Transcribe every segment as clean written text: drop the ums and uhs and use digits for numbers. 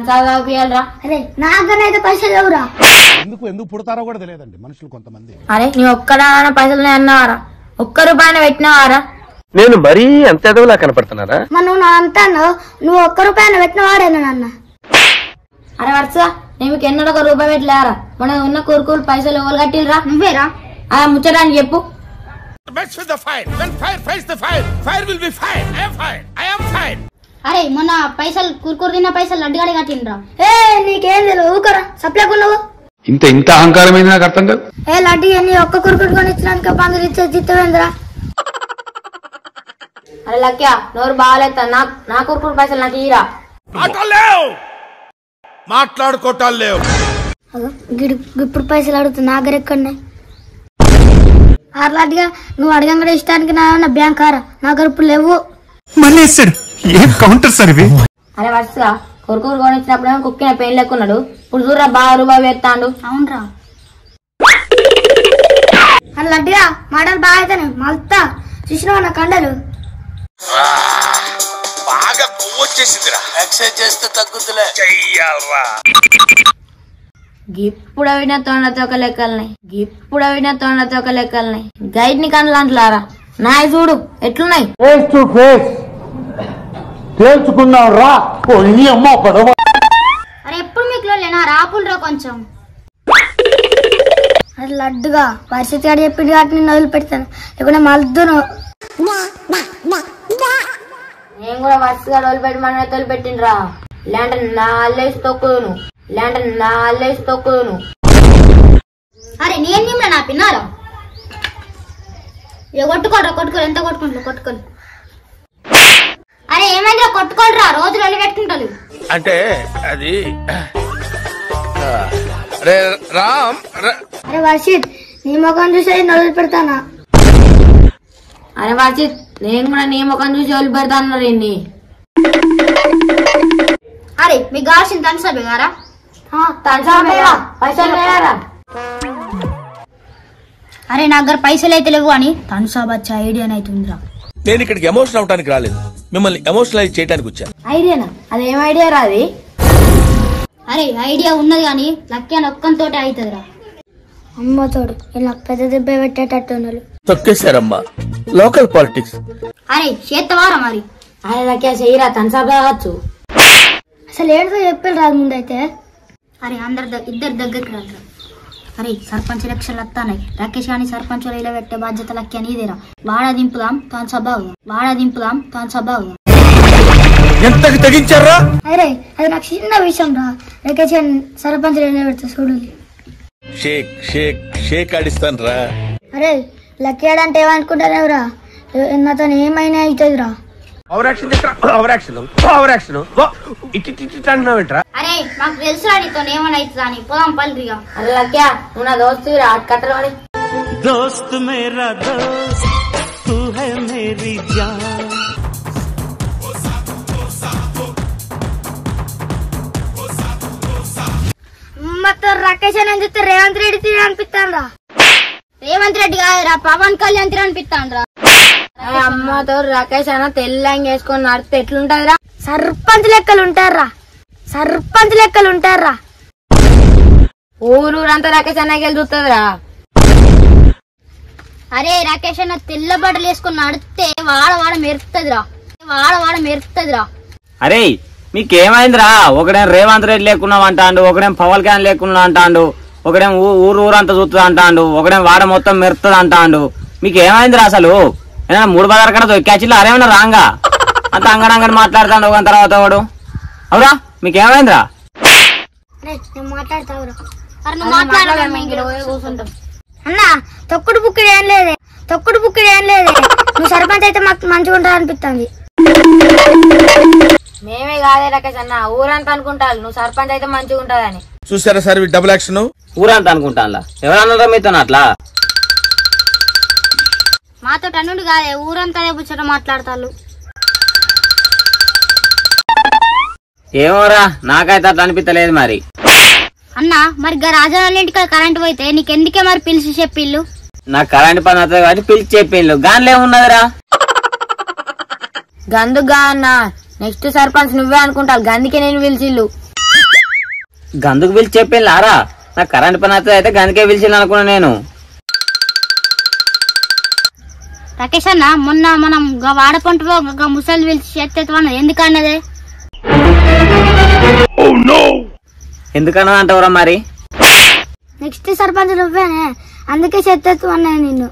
తాగియాలరా. అరే నా దగ్గర పైసలు లేవురా. ఎందుకు పుడతారో కూడా తెలియదండి మనుషులు కొంతమంది. అరే నీ ఒక్కడా పైసలు అన్నావారా? ఒక్క రూపాయన పెట్టినవారా? నేను మరీ అంత ఎదవలా కనపడుతున్నారా? నువ్వు నా అంటాను, నువ్వు ఒక్క రూపాయన పెట్టినవాడేనా నాన్న? అరే వరుస నేను ఎన్నడూ ఒక రూపాయి పెట్టలేరా? మన ఉన్న కూరుకూరు పైసలు ఎవరు కట్టిలరా? నువ్వేరా? ముచ్చటాన్ని చెప్పు. అరే మొన్న పైసలు కూరుకూరు తిన్న పైసలు లడ్డుగాడి కట్టినరా? నీకేం తెలియదు, ఊకరా సప్లకున్నావు. ఇంత అహంకారమైంది నాకు అర్థం కాదు. లడ్డు అన్ని ఒక్క కూరుకూరు కొని ఇచ్చినాక పందులు ఇచ్చే చిత్తమేంద్రా? అరే లక్ష్య నోరు బాగాలేస్తా, నా కూరుకూరు పైసలు నాకు ఇరా. మాట్లాడుకోవటాలు లేవు. ఇప్పుడు పైసలు అడుగుతుంది నా దగ్గర ఎక్కడున్నాయి? అట్లాంటిగా నువ్వు అడగంగా ఇష్టానికి నా బ్యాంక్ ఆరా నా దగ్గర ఇప్పుడు లేవు. అరే వరుసగా కొరుకూరు కొనిచ్చినప్పుడు కుక్కిన పెయిన్ లెక్కున్నాడు, ఇప్పుడు చూడరా బాగా రూపాయి వేస్తాడు. అవునరా అట్లాంటిగా మాటలు బాగా అయితేనే మల్తా చూసినావా నా కండలు? బాగా కొవ్వొచ్చేసిందిరా. ఎక్సర్సైజ్ చేస్తే తగ్గుతులే. ఇప్పుడు అవిన తొండతోక లెక్కలున్నాయి, గైడ్ ని కండ్లు అంటలారా? నాయ చూడు ఎట్లున్నాయి. ఫేస్ టు ఫేస్ తేల్చుకున్నాం రా. అరే ఎప్పుడు మీకు లేనా రాపులరా కొంచెం. అది లడ్డుగా పరిస్థితి గారు చెప్పింది కాబట్టి నేను వదిలి పెడతాను, లేకుండా మల్దును. నేను కూడా వరుసగా వదిలిపెట్టమని వదిలిపెట్టినరా. ఇలాంటి నాలేసి తొక్కును. అరే నేను నిమ్మ నా పిన్నారా? కొట్టుకోరు ఎంత కొట్టుకోరు. అరే ఏమైందిరా కొట్టుకోరా? రోజులు వెళ్ళి పెట్టుకుంటారు అంటే అది రామ్. అరే వర్షిత్ నీ ముఖం చూసి వదిలి పెడతానా? అరే వర్షిత్ నేను కూడా నీ ముఖం చూసి వదిలి పెడతాను రండి. అరే మీకు కావాల్సిన తనసాబే గారా? పైసలు లేరా? అరే నా దగ్గర పైసలు అయితే లేవు అని తనసాబ్ వచ్చే ఐడియా అవుతుందిరా. నేను ఇక్కడికి ఎమోషనల్ అవడానికి రాలేదు, మిమ్మల్ని ఎమోషనలైజ్ చేయడానికి వచ్చాను. ఐడియానా? అదేం ఐడియా రాది? అరే ఐడియా ఉన్నది కానీ లక్ష్యాన్ని ఒక్కంతోటే అవుతుందిరా. అమ్మతోడు ఇలా పెద్ద దెబ్బ పెట్టేటట్టు తొక్కేశారమ్మా, లోకల్ పాలిటిక్స్. అరే చేత్తవారా మరి? అరే లక్ష్య చెయ్యరా, తనసాబ్ కావచ్చు. అసలు ఏంటో చెప్పారు రాదు ముందైతే. అరే ఇద్దరు దగ్గరికి రాదు. అరే సర్పంచ్ ఎలక్షన్లు వస్తాయి, రాకేష్ గాని సర్పంచ్ ఇలా పెట్టే బాధ్యత లక్ష్య నీదేరా. వాడ దింపుదాం తనసాబ్. ఎంతకి తెగించారా? అరే అది నాకు చిన్న విషయం రా. రాకేష్ సర్పంచ్ ఇలా పెడతా చూడు. షేక్ ఆడిస్తాను రా. అరే లక్ష్యాడంటే ఏమనుకుంటారేవరా? నాతో ఏమైనా అవుతుందిరా. అరే మాకు తెలుసురా నీతో ఏమైనా అవుతుందా అని. పోదాం పల్లిగా. అరే లక్ష్య నువ్వు నా దోస్తు రా కట్టరు అని. దోస్త్ మేరా దోస్త్ తూ హై మేరీ జాన్. మొత్తం రాకేష్ అని చెప్తే రేవంత్ రెడ్డి తీరు అనిపిస్తాను రా. రేవంత్ రెడ్డి కాదురా, పవన్ కళ్యాణ్ తీరు అనిపిస్తాను రా. అమ్మతో రాకేష్ అన్న తెల్లంగా వేసుకొని నడితే ఎట్లుంటదిరా? సర్పంచ్ లెక్కలు ఉంటారా? ఊరంతా రాకేష్ అన్నకి వెళ్ళి చూస్తుందిరా. అరే రాకేష్ అన్న తెల్ల బట్టలు వేసుకొని నడితే వాడ మెరుపుతుందిరా. అరే మీకేమైందిరా? ఒకడేం రేవంత్ రెడ్డి లేకున్నావు అంటాడు, ఒకడేం పవన్ కళ్యాణ్ లేకున్నా అంటాడు, ఒకడేం ఊరంతా చూస్తుంది అంటాడు, ఒకడేం వాడ మొత్తం మెరుపుతుంది అంటాడు. మీకేమైందిరా అసలు? ఏదైనా 3 బజార్ కన్నా క్యాచ్లు అరేమన్నా రాంగా అంత అంగడంగడి మాట్లాడుతాడు ఒక తర్వాత వాడు. అవురా మీకేమైందిరా? అన్నా తొక్కుడు బుక్కుడు ఏం లేదే. నువ్వు సర్పంచ్ అయితే మాకు మంచిగా ఉంటా అనిపిస్తుంది. మేమే కాదే రాకేష్ అన్న, ఊరంతా అనుకుంటారు నువ్వు సర్పంచ్ అయితే మంచిగా ఉంటదని. చూసారా సార్ డబుల్ యాక్షన్? ఊరంతా అనుకుంటాను. ఎవరన్నారా మీతో అట్లా? మాతో అన్నుడు కాదే, ఊరంతా పుచ్చట మాట్లాడతారు. ఏమోరా నాకైతే అట్లా అనిపించలేదు మరి. అన్నా మరి రాజాల ఇంటికి కరెంట్ పోయితే నీకెందుకే మరి పిలిచి చెప్పిళ్ళు? నాకు కరెంట్ పని అవుతుంది కాబట్టి పిలిచి చెప్పిండ్రు. గాన్లో ఏమున్నదిరా? గందుగా అన్న నెక్స్ట్ సర్పంచ్ నువ్వే అనుకుంటావు, గందుకే నేను పిలిచిళ్ళు. గందుకు పిలిచి చెప్పాను లారా, నాకు కరెంట్ పని అయితే గందుకే పిలిచింది అనుకున్నా నేను. రాకేష్ అన్న మొన్న మనం వాడపంటలో ముసలి పిలిచి చేత్తేమన్నా ఎందుకన్నదే? ఎందుకన్నా అంటావురా మరి? నెక్స్ట్ సర్పంచ్ నువ్వేనే, అందుకే చేత్తు అన్నా నిన్ను.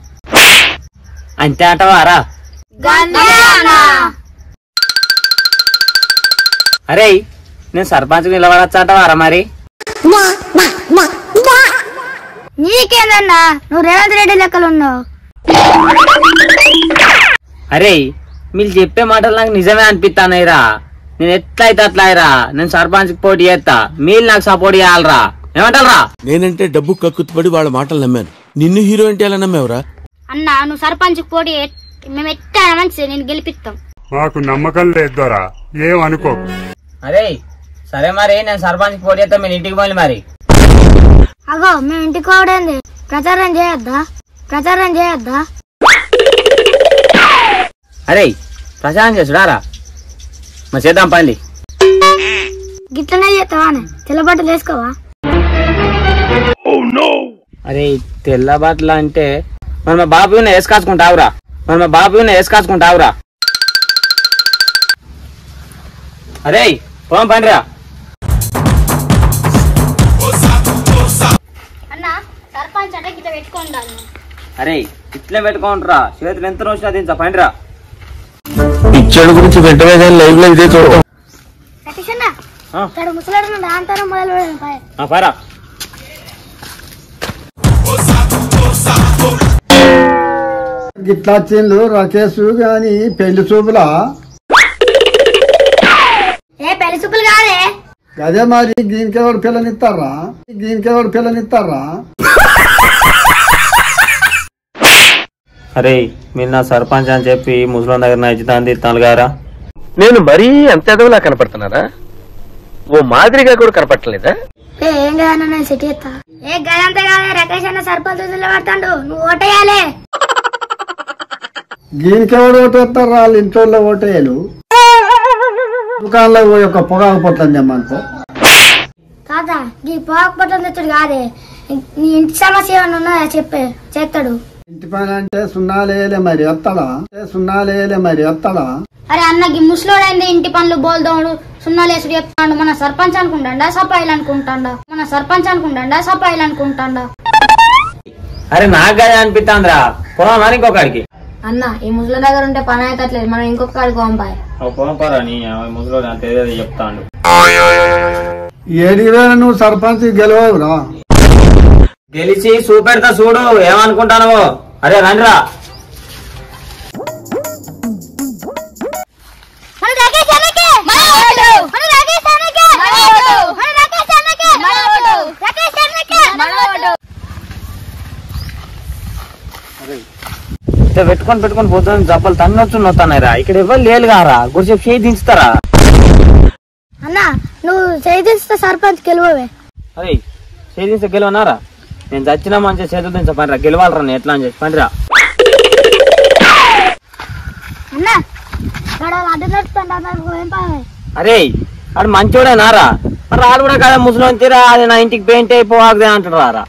అంతే అంటావారా? అరే నేను సర్పంచ్ నిలబడచ్చా అంటావారా మరి? నీకేందన్నా, నువ్వు రేవంత్ రెడ్డి లెక్కలు ఉన్నావు. అరే మీరు చెప్పే మాటలు నాకు నిజమే అనిపిస్తానయ్యరా. నేను ఎట్లా అయితే అట్లా అయ్యరా, నేను సర్పంచ్ పోటీ చేస్తా, మీరు నాకు సపోర్ట్ చేయాలరా. ఏమంటారా? నేనంటే డబ్బు కక్కుతుపడి వాళ్ళ మాటలు నమ్మాను. నిన్ను హీరో అంటే ఎలా నమ్మేవరా? అన్నా నువ్వు సర్పంచ్ పోటీ మేము ఎట్టా మంచి నేను గెలిపిస్తాం. మాకు నమ్మకం లేదురా, ఏమనుకో. అరే సరే మరి నేను సర్పంచ్ పోటీ చేస్తా, మీరు ఇంటికి పోయి మరి. అగో మేము ఇంటికి పోవడేంది, ప్రచారం చేయొద్దా? అరే ప్రచారం చేసుడారా, మరి చేద్దాం పని. గిట్లనే చేస్తావానే, తెల్లబట్టలు వేసుకోవా? అరే తెల్ల బట్టలు అంటే మరి మా బాబు వేసుకాచుకుంటావురా. అరే పోం పనిరా. అన్నా సర్పంచ్ అంటే గిట్ల పెట్టుకుంటాను. అరే ఇట్లే పెట్టుకుంటారా, చేతులు ఎంత రోజున దించా పనిరా. పిచ్చోడు గురించి వెంటనే లైవ్ లో ఇదే చూడటం. రాకేష్ అన్న ఇక్కడ ముసలాడు అంటారా మొదలు పెడదాం. పరా గిట్లా వచ్చిండు రాకేష్ గాని పెళ్లి చూపులా? ఏ పెళ్లి చూపులు కాదే, అదే మరి దీనికెవడు పిల్లనిస్తారా? అరే మీరు నా సర్పంచ్ అని చెప్పి ముసలం దగ్గర నచ్చుతాంది గారా. నేను మరీ అంత ఎదవలా కనపడుతున్నారా? ఓ మాదిరిగా కూడా కనపడలేదా? ఏం కాదన్నా నేను సిటీ ఎత్తా. ఏ గదంతా కాదే, రాకేష్ అన్న సర్పంచ్ నిలబడతాడు, నువ్వు ఓటేయాలి. దీనికెవడు ఓటేస్తారా? వాళ్ళ ఇంట్లో ఓటేయాలు. దుకాణంలో పోయి ఒక పొగాకు పొట్లని తెమ్మనుకో. కాదా ఈ పొగాకు పొట్లం తెచ్చాడు కాదే, నీ ఇంటి సమస్య ఏమన్నా ఉన్నాయా చెప్పే, చేస్తాడు. ఇంటి పని అంటే సున్నాలేలే మరి ఎత్తాడా? అరే అన్నకి ముసలోడైంది, ఇంటి పనులు బోల్దోడు సున్నాలేసుడు చెప్తాడు. మన సర్పంచ్ అనుకుంటాడా సపాయిలు అనుకుంటాడా? అరే నాకు కదా అనిపిస్తాందిరా, పోవా మరి ఇంకొకడికి. అన్న ఈ ముసలి దగ్గర ఉంటే పని అవుతట్లేదు, మనం ఇంకొక కాడికి పంపాయి. పోపరా నీ ముసలోడు అంత ఏదో చెప్తాడు. ఏడివేళ నువ్వు సర్పంచ్ గెలవవురా? గెలిచి చూపెడతా చూడు, ఏమనుకుంటాను. అరే రండిరా. పెట్టుకొని పోతుంది జబ్బలు తన్నొచ్చు నొత్తానాయిరా. ఇక్కడ ఎవరు లేలు కారా, గురిసేపు చేయి దించుతారా? అన్నా నువ్వు చేయిస్తే సర్పంచ్ గెలవవే. అరే చేయి దించే గెలవనారా? నేను చచ్చినా మంచిగా చేతులు దించ పనిరా, గెలవాలరా నేను ఎట్లా అని చెప్పి పనిరా. అన్నా అడ్డు నడుపుతాడు. అరే ఆడు మంచోడేనారా? మరి ఆడు కూడా కదా ముసలి తీరా, అది నా ఇంటికి పెయింట్ అయిపోవాదే అంటాడు రారా.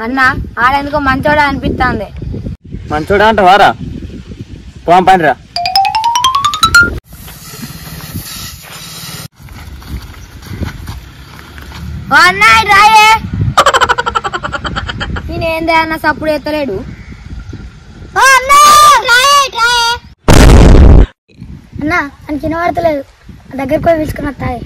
అన్న ఆడెందుకో మంచోడా అనిపిస్తుంది. మంచోడా అంటావారా? పోం పనిరా. అన్నాయి రాయే, నేనేందే అన్న సప్పుడు ఎత్తలేడు. అన్నా అని చిన్నవాడతలేదు, దగ్గరకు పోయి పిలుచుకుని వస్తాయి.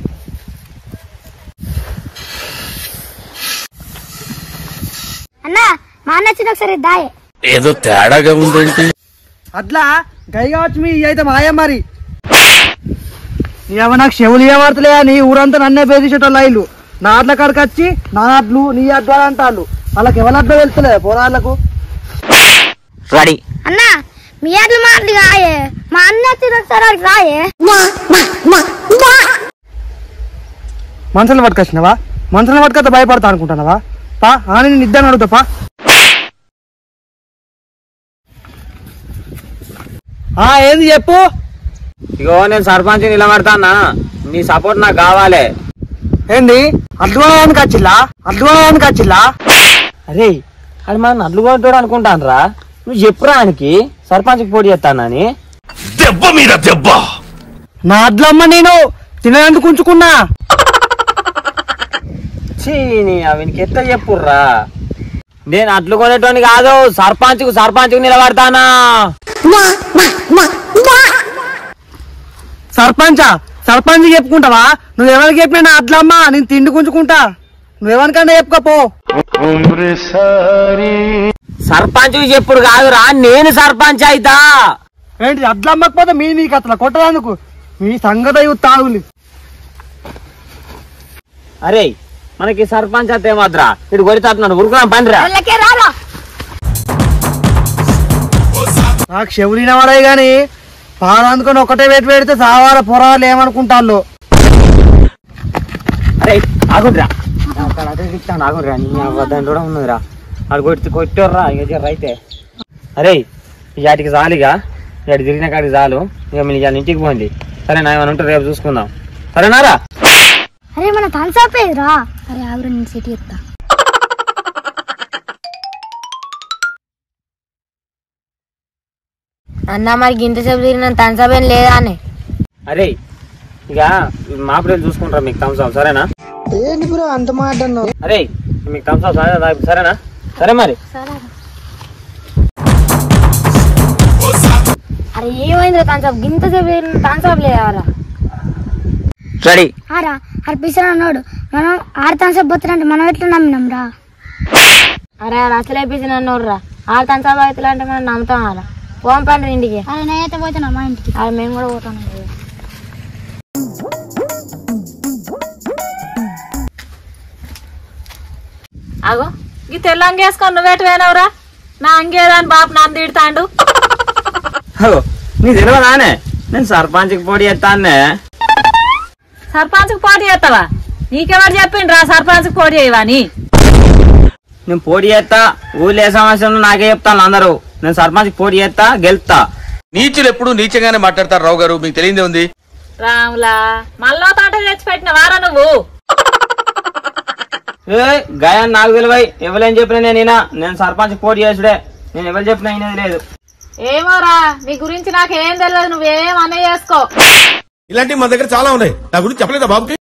అన్నా మా అన్న వచ్చిన ఒకసారి దాయే. ఏదో తేడాగా ఉందేంటి? అట్లా గై కావచ్చు మీ అయితే మాయ మరి. నాకు చెవులు ఏమడతలే అని ఊరంతా నన్నే బెదిరించేటోళ్ళు ఇల్లు. నా అట్ల కాడికి వచ్చి నా అడ్లు నీ అడ్డు అని అంటారు. వాళ్ళకి ఎవరడ్డో వెళ్తలే పోరాళ్ళకు. రెడీ అన్నా మీ అడ్లు మాటలు కాయే, మా అన్న వచ్చిన ఒకసారి రాయే. మనుషులు పట్టుకొచ్చినావా? మనుషులను పట్టుకొస్తే భయపడతా అనుకుంటున్నావా? పా అని నేను ఇద్దరు అడుగుతా పా. ఏంది చెప్పు. ఇగో నేను సర్పంచ్ నిలబడతానా, నీ సపోర్ట్ నాకు కావాలి. ఏంది అడ్డుకోవడానికి వచ్చిల్లా అరే అది మన అడ్లు కొట్టాడు అనుకుంటాను రా. నువ్వు చెప్పురా ఆయనకి సర్పంచ్కి పోటీ చేస్తానని. దెబ్బ మీద దెబ్బ. నా అడ్లమ్మ నేను తినేందుకు ఉంచుకున్నా. అవనికి ఎట్లా చెప్పుర్రా. నేను అడ్లు కొనేటోని కాదు, సర్పంచ్కు నిలబడతానా. సర్పంచ్ చెప్పుకుంటావా? నువ్వెవరికి చెప్పినా నా అడ్లమ్మ నేను తిండి ఉంచుకుంటా. నువ్వెవరికన్నా చెప్పుకోపో. సర్పంచ్కి చెప్పుడు కాదురా, నేను సర్పంచ్ అయితా. ఏంటి అడ్లమ్మకపోతే మీ నీకు అట్లా కొట్టడానికి మీ సంగతి తాగులు. అరే మనకి సర్పంచ్ అయితే మాత్రా ఇటు కొడితాడు ఉరుకురా పండిరా. నాకు చెవులిన వాడే గాని పాలందుకొని ఒకటే వేటు పెడితే సావాల పొరాలు ఏమనుకుంటాళ్ళు. అరే ఆగుండ్రా ఆగుండ్రా, దాని కూడా ఉన్నదిరా. అడు కొట్టారా ఇక అయితే. అరే వాటికి చాలుగా, వాటి తిరిగిన కాడికి చాలు. ఇక మీరు ఇవాళ ఇంటికి పోండి సరేనా? ఏమైనా ఉంటే రేపు చూసుకుందాం సరేనారా? అరే మన తాన్సాపేదిరా. అరే ఆగురు నేను సిటీ ఎత్తా. అన్న మరి ఇంతసేపు తిరిగిన తాన్సాపేం లేదా అని. అరే ఇక మాపిడలు చూసుకుంటారా మీకు థమ్స్అప్ సరేనా? ఏంటి బ్రో అంత మాట అన్నావు? అరే మీకు థమ్స్అప్ సరేనా? సరే మరి. అరే ఏమైంది తాన్సాప్ ఇంతసేపు తాన్సాప్ లేదా రెడీ ఆరా అర్పిస్తాను అన్నాడు. మనం 6 తాన్సాప్ పోతారంటే మనం ఎట్లా నమ్మినాం రా. అరే అసలే పిసిన అన్నోర్రా 6 తాన్సాప్ అవుతుంది అంటే మనం నమ్ముతాం. అలా పోం పండి ఇంటికి. అరే నేనైతే పోతున్నా మా ఇంటికి. అరే మేము కూడా పోతాం. అగో ఈ తెల్ల అంగేసుకొని నువ్వేటి పోయినవురా? నా అంగేదాని బాపు నన్ను తిడతాండు. నీ తెలియదానే నేను సర్పంచ్కి పోటీ చేస్తానే. సర్పంచ్కి పోటీ చేస్తావా? నీకెవరు చెప్పిండ్రా సర్పంచ్కి పోటీ చేయవని? నేను పోటీ చేస్తా, ఊళ్ళో ఏ సమస్యలు నాకే చెప్తాను అందరూ. నేను సర్పంచ్కి పోటీ చేస్తా, గెలుస్తా. నీచులు ఎప్పుడు నీచగానే మాట్లాడతారు రావు గారు, మీకు తెలియదే ఉంది. రాములా మళ్ళా తాట తెచ్చి పెట్టిన వారా నువ్వు? గాయాన్ని నాకు తెలివై ఎవరేం చెప్పినా నేను సర్పంచ్ పోటీ చేసుడే. నేను ఎవరు చెప్పినా అయినది లేదు. ఏమోరా నీ గురించి నాకేం తెలియదు, నువ్వేం అనే చేసుకో. ఇలాంటివి మా దగ్గర చాలా ఉన్నాయి, నా గురించి చెప్పలేదా బాబుకి?